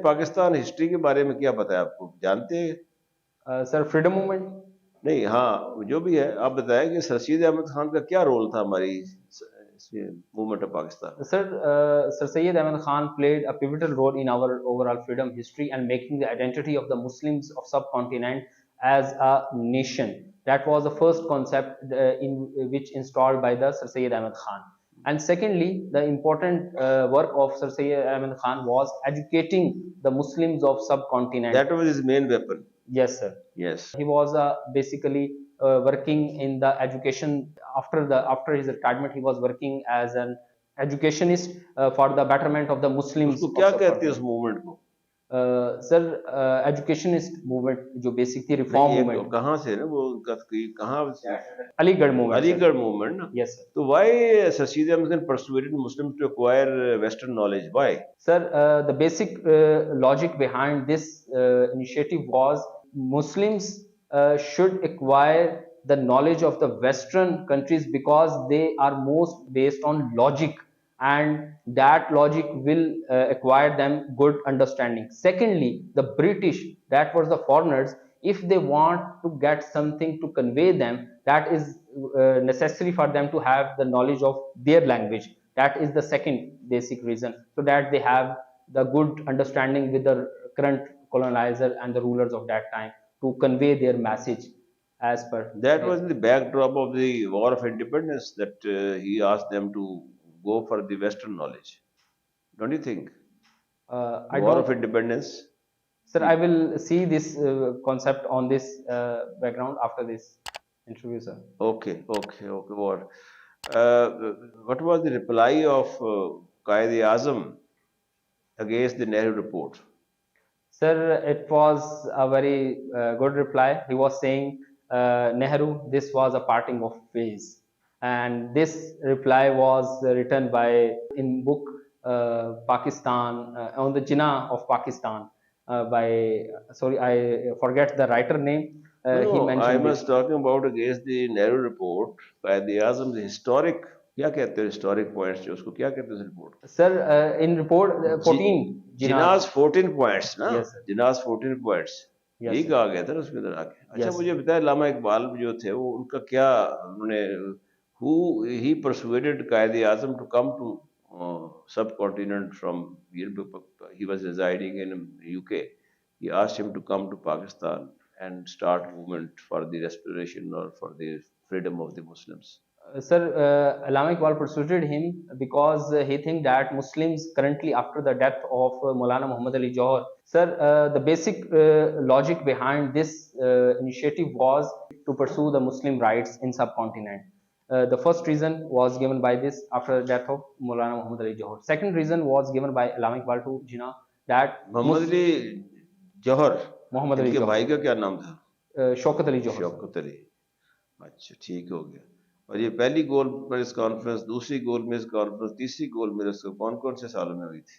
Pakistan history के बारे में क्या पता है आपको, जानते हैं? Sir freedom movement. नहीं, हाँ जो भी है, आप बताएं कि सर सैयद अहमद खान का क्या रोल था हमारी मूवमेंट ऑफ पाकिस्तान में? Sir Sayyid Ahmed Khan played a pivotal role in our overall freedom history and making the identity of the Muslims of subcontinent as a nation. That was the first concept in which installed by the Sir Sayyid Ahmed Khan. And secondly, the important work of Sir Sayyid Ahmed Khan was educating the Muslims of subcontinent. That was his main weapon. Yes, sir. Yes. He was basically working in the education. After his retirement, he was working as an educationist for the betterment of the Muslims. उसको क्या कहते हैं उस movement को? Sir educationist movement जो basic थी, reform movement. कहाँ से ना वो, कहाँ? अलीगढ़ मूवमेंट। अलीगढ़ मूवमेंट ना? Yes sir. तो why Sir Syed Ahmad Khan persuaded Muslims to acquire Western knowledge? Why? Sir, the basic logic behind this initiative was Muslims should acquire the knowledge of the Western countries because they are most based on logic, and that logic will acquire them good understanding. Secondly, the British, that was the foreigners, if they want to get something to convey them, that is necessary for them to have the knowledge of their language. That is the second basic reason, so that they have the good understanding with the current colonizer and the rulers of that time to convey their message as per. That was the backdrop of the War of Independence, that he asked them to go for the Western knowledge. Don't you think? War of Independence. Sir, I will see this concept on this background after this interview, sir. Okay. War. What was the reply of Qaid-e-Azam against the Nehru report? Sir, it was a very good reply. He was saying, Nehru, this was a parting of ways. And this reply was written by, in book Pakistan, on the Jinnah of Pakistan, by, sorry, I forget the writer name. He mentioned I was talking about against the Nehru report, Qaid-e-Azam, the historic, क्या कहते हैं historic points जो, उसको क्या कहते हैं इस report? Sir, in report 14 Jinnah's 14 points ना? Yes, sir. Jinnah's 14 points. यही कहा गया था ना उसके अंदर आके। अच्छा, मुझे बताया अल्लामा इकबाल जो थे वो, उनका क्या, उन्होंने, who he persuaded Qaid-e-Azam to come to subcontinent from here. He was residing in UK. He asked him to come to Pakistan and start movement for the restoration or for the freedom of the Muslims. Sir, Allama Iqbal persuaded him because he thinks that Muslims currently, after the death of Maulana Muhammad Ali Johar, sir, the basic logic behind this initiative was to pursue the Muslim rights in subcontinent. The first reason was given by this after the death of Maulana Muhammad Ali Johar. Second reason was given by Allama Iqbal to Jinnah that Muhammad Ali Johar, Muhammad Ali Johar, भाई का क्या नाम था? शौकत अली जौहर। शौकत अली। अच्छा, ठीक हो गया। और ये पहली गोल प्रेस कॉन्फ्रेंस, दूसरी गोल मेज कॉन्फ्रेंस, तीसरी गोल मेज कौन कौन से सालों में हुई थी?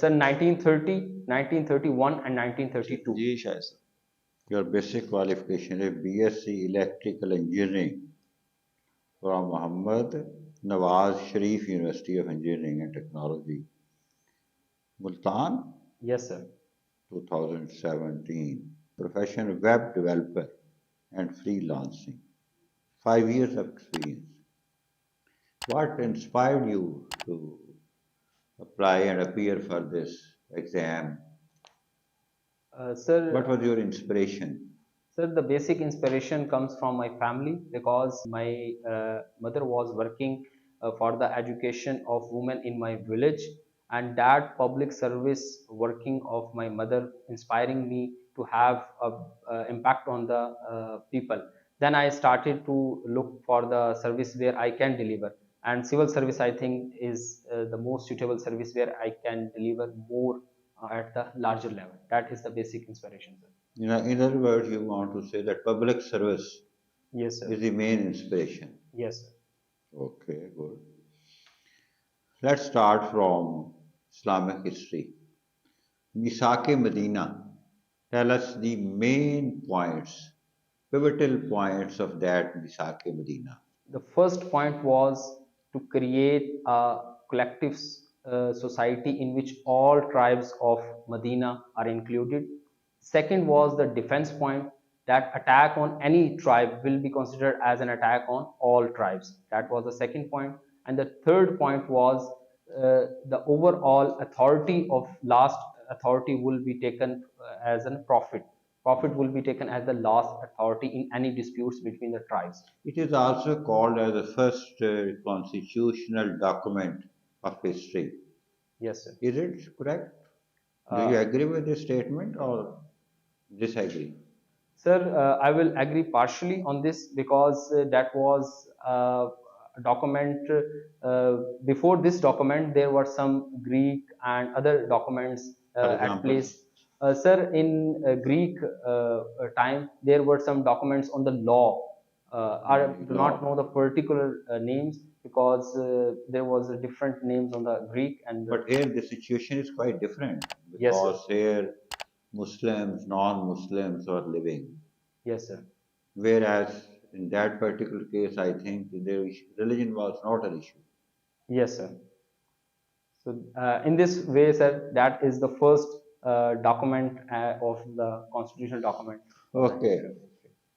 Sir 1930, 1931 and 1932। जी शायद sir. Your basic qualification is BSc Electrical Engineering from Muhammad Nawaz Sharif University of Engineering and Technology, Multan? Yes, sir. 2017. Profession web developer and freelancing. 5 years of experience. What inspired you to apply and appear for this exam? Sir, what was your inspiration? Sir, the basic inspiration comes from my family because my mother was working for the education of women in my village, and that public service working of my mother inspiring me to have a impact on the people. Then I started to look for the service where I can deliver, and civil service I think is the most suitable service where I can deliver more at the larger level. That is the basic inspiration, sir. In other words, you want to say that public service, yes, sir, is the main inspiration. Yes, sir. Okay, good. Let's start from Islamic history. Misaq-e Medina. Tell us the main points, pivotal points of that Misaq-e Medina. The first point was to create a collective society in which all tribes of Medina are included. Second was the defense point, that attack on any tribe will be considered as an attack on all tribes. That was the second point. And the third point was the overall authority of last authority will be taken as a prophet. Prophet will be taken as the last authority in any disputes between the tribes. It is also called as the first constitutional document of history. Yes, sir. Is it correct? Do you agree with this statement or disagree? Sir, I will agree partially on this because that was a document. Before this document, there were some Greek and other documents For at example, place. Sir, in Greek time, there were some documents on the law. I do not law. know the particular names because there was a different names on the Greek and. But here the situation is quite different Yes, sir. because here Muslims, non-Muslims are living. Yes, sir. Whereas in that particular case, I think the religion was not an issue. Yes, sir. So, in this way, sir, that is the first document of the constitutional document. Okay.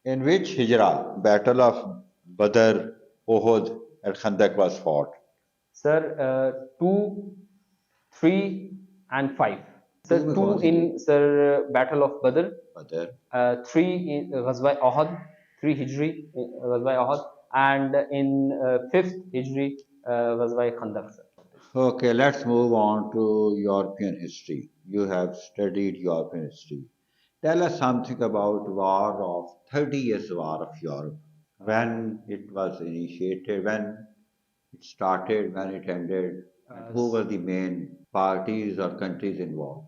In which Hijrah, Battle of Badr, Uhud, and Khandak was fought? Sir, 2, 3, and 5. Sir, 2 in Sir Battle of Badr, Badr. 3 in Ghazwa Uhud, 3 Hijri Ghazwa Uhud, and in 5th Hijri Ghazwa Khandak, sir. Okay, let's move on to European history. You have studied European history. Tell us something about War of 30 Years War of Europe. When it was initiated, when it started, when it ended, and who were the main parties or countries involved?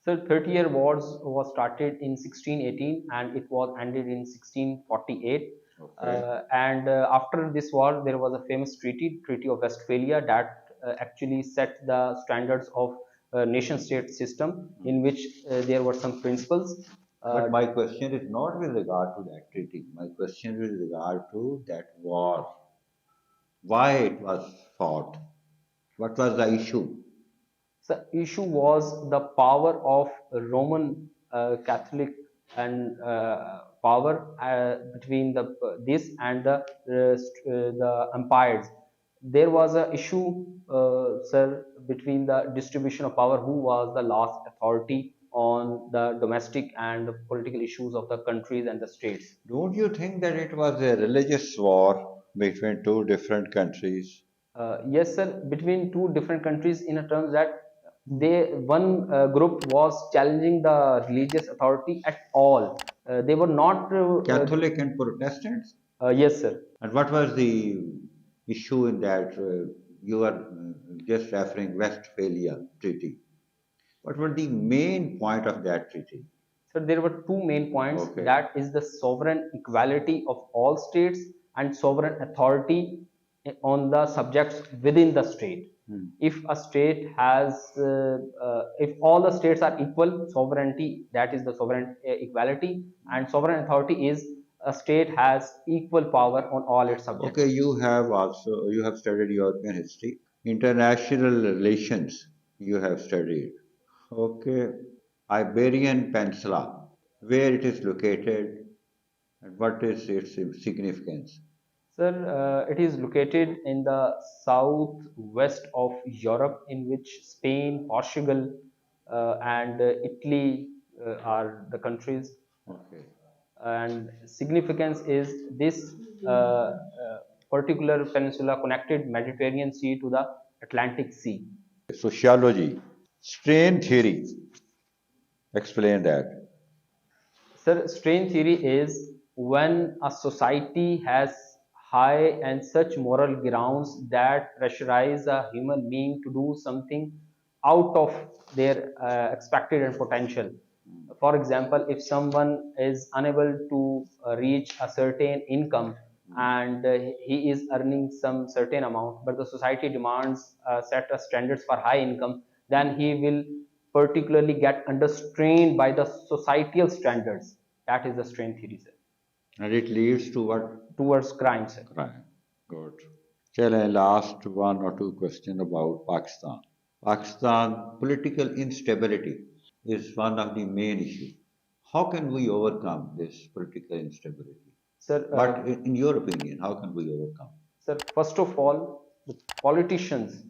So 30-year wars was started in 1618 and it was ended in 1648. Okay. And after this war, there was a famous Treaty of Westphalia, that actually set the standards of nation-state system in which there were some principles. But my question is not with regard to that treaty. My question is with regard to that war. Why it was fought? What was the issue? The issue was the power of Roman Catholic and power between this and the empires. There was a issue, sir, between the distribution of power, who was the last authority on the domestic and political issues of the countries and the states. Don't you think that it was a religious war between two different countries? Yes, sir. Between two different countries, in a terms that one group was challenging the religious authority at all. They were not Catholic and Protestants? yes, sir. And what was the issue in that? You are just referring Westphalia Treaty. What were the main point of that treaty? So there were two main points. Okay. That is the sovereign equality of all states and sovereign authority on the subjects within the state. If a state has, if all the states are equal, sovereignty, that is the sovereign equality, and sovereign authority is a state has equal power on all its subjects. Okay, you have studied European history, international relations. You have studied. Okay, Iberian Peninsula, where it is located, and what is its significance? Sir, it is located in the southwest of Europe, in which Spain, Portugal, and Italy are the countries. Okay. And significance is this particular peninsula connected Mediterranean Sea to the Atlantic Sea. Sociology, strain theory. Explain that. Sir, strain theory is when a society has high and such moral grounds that pressurize a human being to do something out of their expected and potential. For example, if someone is unable to reach a certain income and he is earning some certain amount, but the society demands set a standards for high income, then he will particularly get under strain by the societal standards. That is the strain theory, sir. And it leads to what? Towards crime, sir. Crime. Good. Chale, last one or two questions about Pakistan. Pakistan political instability is one of the main issues. How can we overcome this political instability? Sir, But in your opinion, how can we overcome? sir, first of all, the politicians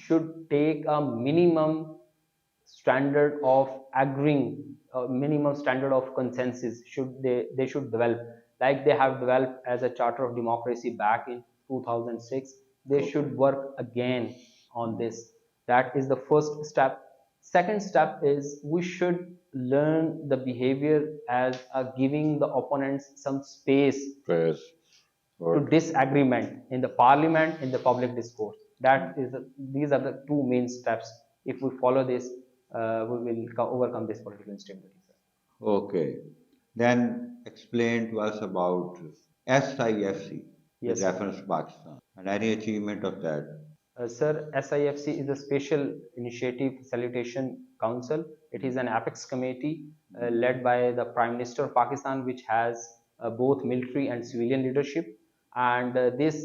should take a minimum standard of agreeing, minimum standard of consensus should they should develop, like they have developed as a charter of democracy back in 2006. They Okay. should work again on this. That is the first step. Second step is we should learn the behavior as giving the opponents some space Yes. to Good. disagreement in the parliament, in the public discourse. That is these are the two main steps. If we follow this, we will overcome this political instability, sir. Okay. Then explain to us about SIFC with Yes, sir. reference to Pakistan and any achievement of that. Sir, SIFC is a Special Initiative Facilitation Council. It is an apex committee led by the Prime Minister of Pakistan, which has both military and civilian leadership. And this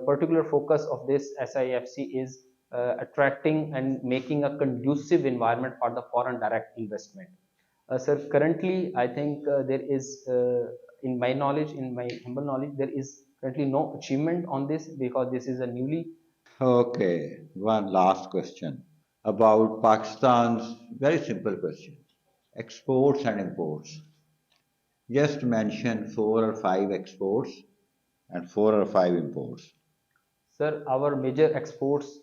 particular focus of this SIFC is attracting and making a conducive environment for the foreign direct investment. Sir, currently, I think there is, in my knowledge, in my humble knowledge, there is currently no achievement on this because this is a newly. Okay, one last question about Pakistan's very simple question. Exports and imports. Just mention four or five exports and four or five imports. Sir, our major exports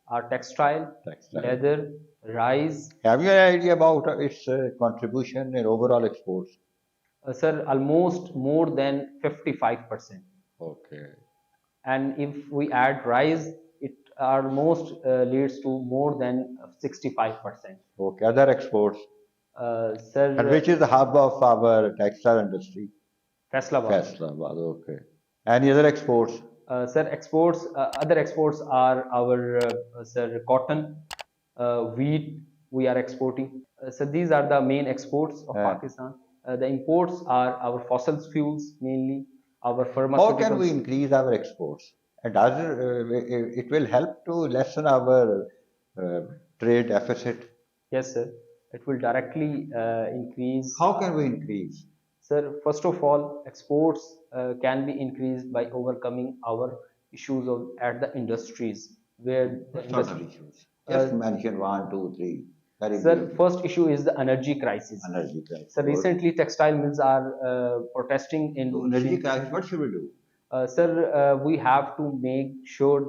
are textile, Textile. leather, rice. Have you an idea about its contribution in overall exports? Sir, almost more than 55%. Okay. And if we add rice, it almost leads to more than 65%. Okay, other exports. And Sir, which is the hub of our textile industry? Faisalabad. Faisalabad, okay. Any other exports? Sir, exports, other exports are our sir, cotton, wheat we are exporting. So these are the main exports of Uh, Pakistan. The imports are our fossil fuels mainly, our how can we pharmaceuticals. increase our exports? And does it will help to lessen our uh, trade deficit? Yes, sir. It will directly increase. How can we increase? Sir, first of all, exports can be increased by overcoming our issues of at the industries where the What sort of industry. issues? Uh, Just mention one, two, three. Very Sir, briefly. first issue is the energy crisis. Energy crisis. So recently, textile mills are protesting in. So energy crisis, what should we do? Sir, we have to make sure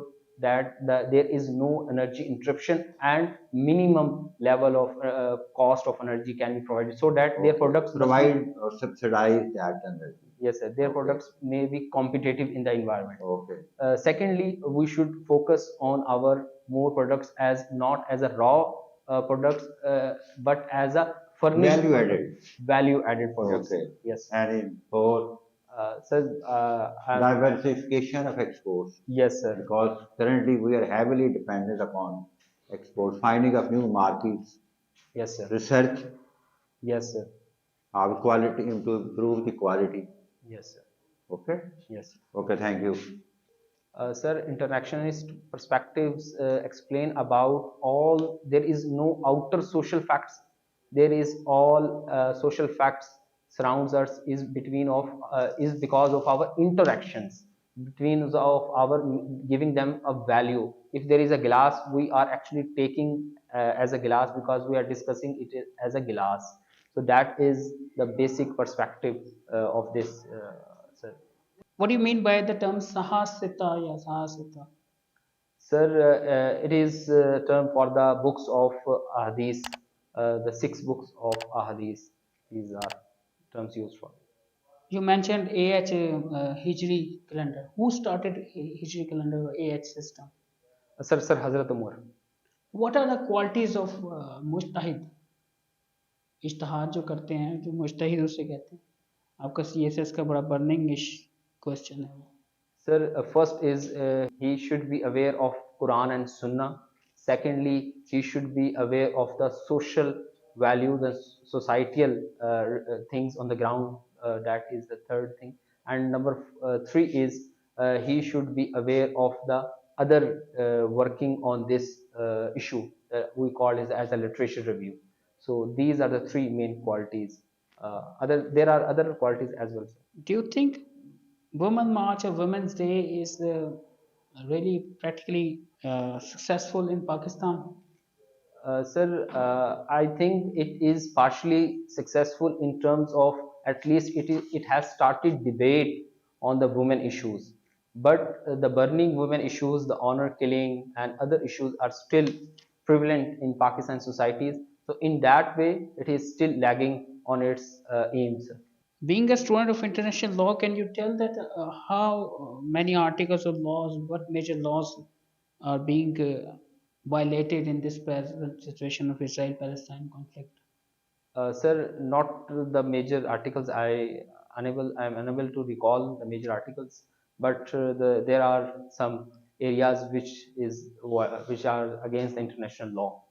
that there is no energy interruption and minimum level of cost of energy can be provided so that their products must be. Provide or subsidize that energy. Yes, sir. Their Okay. products may be competitive in the environment. Okay. Secondly, we should focus on our more products as not as a raw products, but as a furnished Value added. value added products. Okay. Yes. And in four, So, diversification of exports. yes, sir. Because currently we are heavily dependent upon exports, finding of new markets, Yes, sir. research, Yes, sir. our quality, to improve the quality. Yes, sir. Okay? Yes. Okay, thank you. Sir, interactionist perspectives explain about all. There is no outer social facts. There is all social facts surrounds us is between of is because of our interactions between of our giving them a value. If there is a glass, we are actually taking as a glass because we are discussing it as a glass. So that is the basic perspective of this, sir. What do you mean by the term sahasita? Yeah, sahasita. Sir, it is a term for the books of Ahadith, the 6 books of Ahadith. These are terms used for. You mentioned AH Hijri calendar. Who started Hijri calendar or AH system? Sir, Hazrat Umar. What are the qualities of मुजतहिद? इज्तिहाद जो करते हैं जो मुजतहिद उसे कहते हैं. आपका CSS का बड़ा बर्निंग क्वेश्चन है वो. Sir, first is he should be aware of Quran and Sunnah. Secondly, he should be aware of the social values and societal things on the ground. That is the third thing. And number 3 is he should be aware of the other working on this issue, we call it as a literature review. So these are the three main qualities. There are other qualities as well. Do you think Women March or Women's Day is really practically successful in Pakistan? Sir, I think it is partially successful in terms of at least it has started debate on the women issues. But the burning women issues, the honor killing, and other issues are still prevalent in Pakistan societies. So in that way, it is still lagging on its aims. Being a student of international law, can you tell that how many articles of laws, what major laws are being violated in this present situation of Israel-Palestine conflict? Sir, not the major articles. I am unable to recall the major articles, but there are some areas which are against the international law,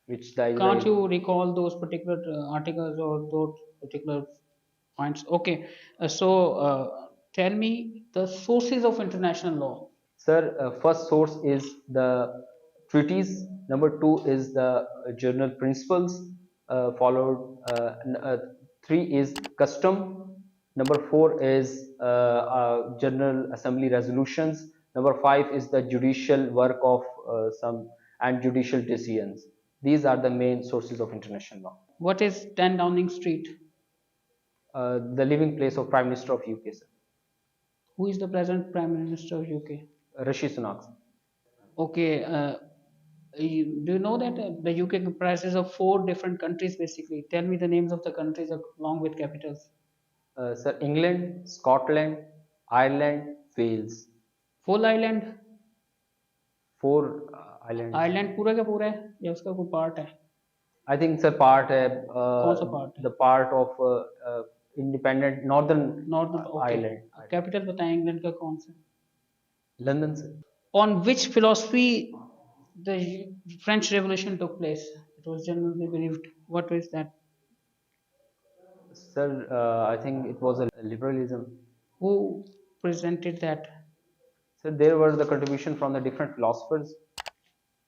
which the Can't Israel. you recall those particular articles or those particular points? Okay, tell me the sources of international law. Sir, first source is the treaties. Number two is the journal principles. Followed, three is custom. Number four is General Assembly resolutions. Number five is the judicial work of some and judicial decisions. These are the main sources of international law. What is 10 Downing Street? The living place of Prime Minister of UK, sir. Who is the present Prime Minister of UK? Rishi Sunak. Okay, do you know that the UK comprises of 4 different countries basically? Tell me the names of the countries along with capitals. Sir, England, Scotland, Ireland, Wales. Full island? Four islands. Ireland पूरा का पूरा है या उसका कोई part है? I think sir part है कौन सा पार्ट है? the part of independent northern northern, okay. Ireland. Capital बताएं इंग्लैंड का कौन सा? London, sir. On which philosophy the French Revolution took place? It was generally believed. What is that? Sir, I think it was a liberalism. Who presented that? So there were the contribution from the different philosophers,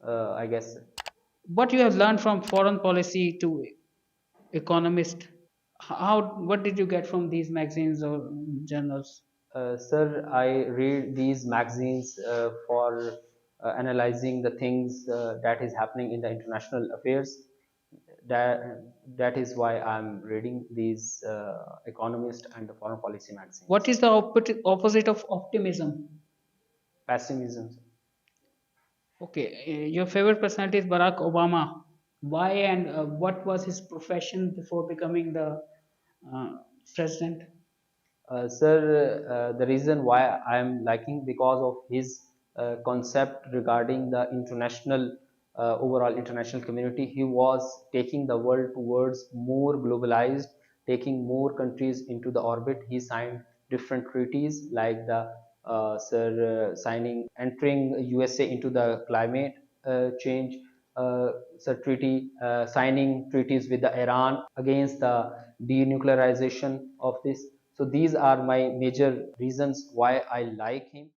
I guess. What you have learned from foreign policy to economist? What did you get from these magazines or journals? Sir, I read these magazines for analyzing the things that is happening in the international affairs. That is why I'm reading these economist and the foreign policy magazines. What is the opposite of optimism? Pessimism. Okay, your favorite personality is Barack Obama. Why and what was his profession before becoming the president? Sir, the reason why I am liking because of his concept regarding the international overall international community. He was taking the world towards more globalized, taking more countries into the orbit. He signed different treaties like the entering USA into the climate change treaty, signing treaties with the Iran against the denuclearization of this. So these are my major reasons why I like him.